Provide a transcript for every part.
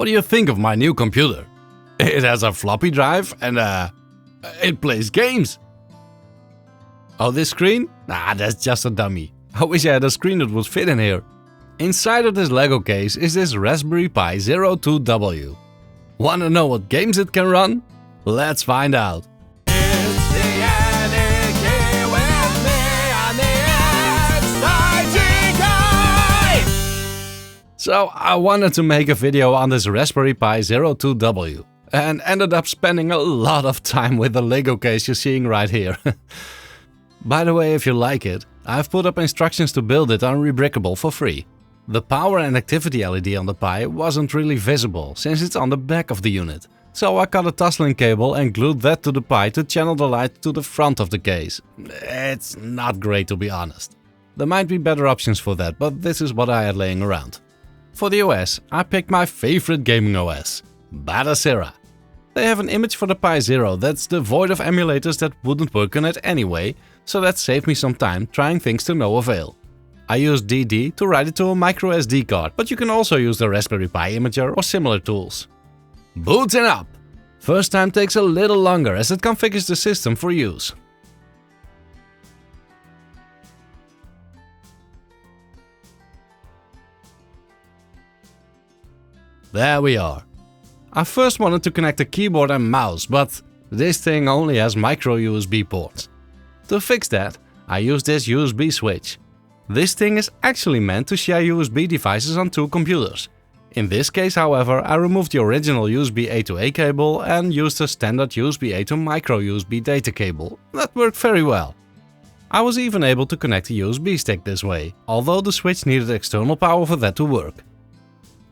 What do you think of my new computer? It has a floppy drive and it plays games. Oh, this screen? Nah, that's just a dummy. I wish I had a screen that would fit in here. Inside of this Lego case is this Raspberry Pi 02W. Wanna know what games it can run? Let's find out. So I wanted to make a video on this Raspberry Pi 02W and ended up spending a lot of time with the Lego case you're seeing right here. By the way, if you like it, I've put up instructions to build it on Rebrickable for free. The power and activity LED on the Pi wasn't really visible since it's on the back of the unit. So I cut a Toslink cable and glued that to the Pi to channel the light to the front of the case. It's not great, to be honest. There might be better options for that, but this is what I had laying around. For the OS, I picked my favorite gaming OS, Batacera. They have an image for the Pi Zero that's devoid of emulators that wouldn't work on it anyway, so that saved me some time trying things to no avail. I used DD to write it to a micro SD card, but you can also use the Raspberry Pi Imager or similar tools. Booting up! First time takes a little longer as it configures the system for use. There we are. I first wanted to connect a keyboard and mouse, but this thing only has micro USB ports. To fix that, I used this USB switch. This thing is actually meant to share USB devices on two computers. In this case, however, I removed the original USB A to A cable and used a standard USB A to micro USB data cable. That worked very well. I was even able to connect a USB stick this way, although the switch needed external power for that to work.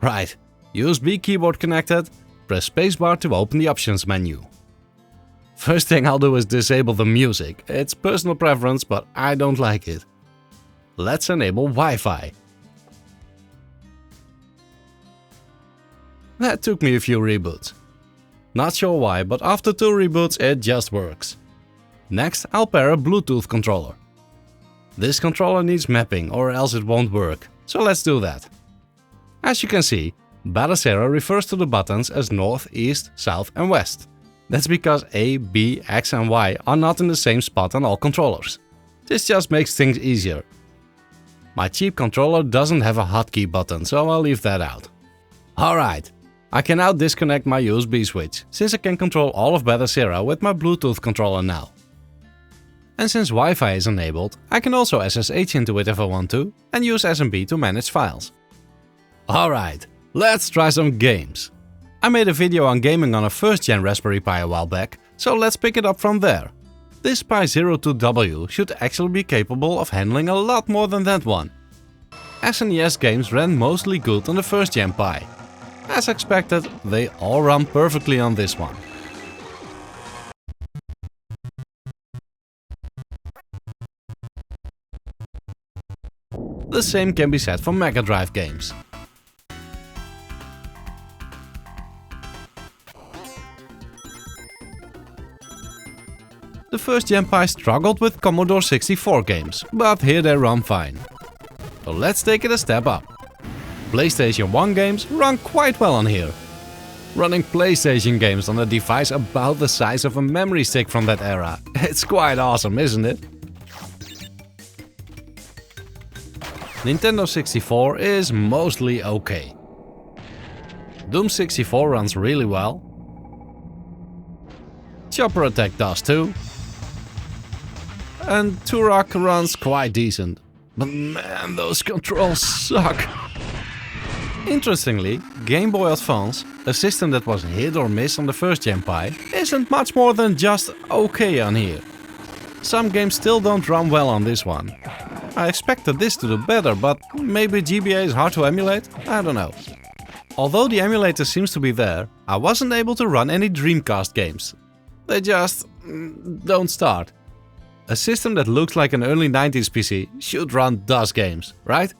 Right. USB keyboard connected, press spacebar to open the options menu. First thing I'll do is disable the music. It's personal preference, but I don't like it. Let's enable Wi-Fi. That took me a few reboots. Not sure why, but after 2 reboots it just works. Next, I'll pair a Bluetooth controller. This controller needs mapping or else it won't work, so let's do that. As you can see, Batacera refers to the buttons as North, East, South and West. That's because A, B, X and Y are not in the same spot on all controllers. This just makes things easier. My cheap controller doesn't have a hotkey button, so I'll leave that out. Alright, I can now disconnect my USB switch, since I can control all of Batacera with my Bluetooth controller now. And since Wi-Fi is enabled, I can also SSH into it if I want to, and use SMB to manage files. Alright. Let's try some games. I made a video on gaming on a first-gen Raspberry Pi a while back, so let's pick it up from there. This Pi 02W should actually be capable of handling a lot more than that one. SNES games ran mostly good on the first-gen Pi. As expected, they all run perfectly on this one. The same can be said for Mega Drive games. The first-gen Pi struggled with Commodore 64 games, but here they run fine. So let's take it a step up. PlayStation 1 games run quite well on here. Running PlayStation games on a device about the size of a memory stick from that era. It's quite awesome, isn't it? Nintendo 64 is mostly okay. Doom 64 runs really well. Chopper Attack does too. And Turok runs quite decent. But man, those controls suck. Interestingly, Game Boy Advance, a system that was hit or miss on the first-gen Pi, isn't much more than just okay on here. Some games still don't run well on this one. I expected this to do better, but maybe GBA is hard to emulate? I don't know. Although the emulator seems to be there, I wasn't able to run any Dreamcast games. They just don't start. A system that looks like an early 90s PC should run DOS games, right?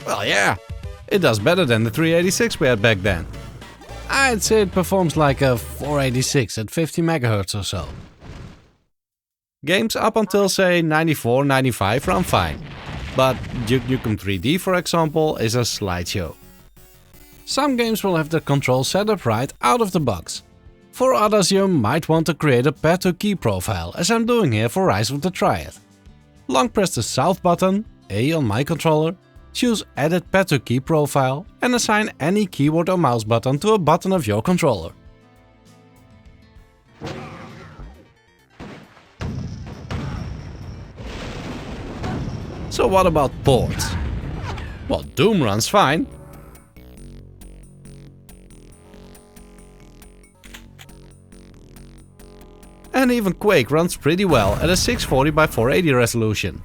Well, yeah, it does better than the 386 we had back then. I'd say it performs like a 486 at 50 MHz or so. Games up until say 94, 95 run fine, but Duke Nukem 3D for example is a slideshow. Some games will have the controls set up right out of the box. For others you might want to create a pad to key profile, as I'm doing here for Rise of the Triad. Long press the South button, A on my controller, choose Edit Pad to Key Profile and assign any keyboard or mouse button to a button of your controller. So what about ports? Well, Doom runs fine. And even Quake runs pretty well at a 640 by 480 resolution.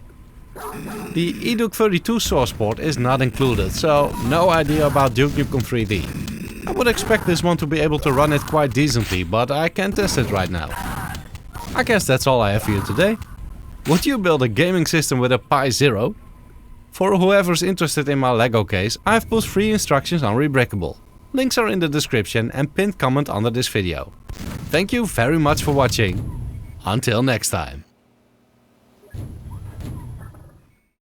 The eDuke 32 source port is not included, so no idea about Duke Nukem 3D. I would expect this one to be able to run it quite decently, but I can't test it right now. I guess that's all I have for you today. Would you build a gaming system with a Pi Zero? For whoever's interested in my Lego case, I've put free instructions on Rebreakable. Links are in the description and pinned comment under this video. Thank you very much for watching. Until next time.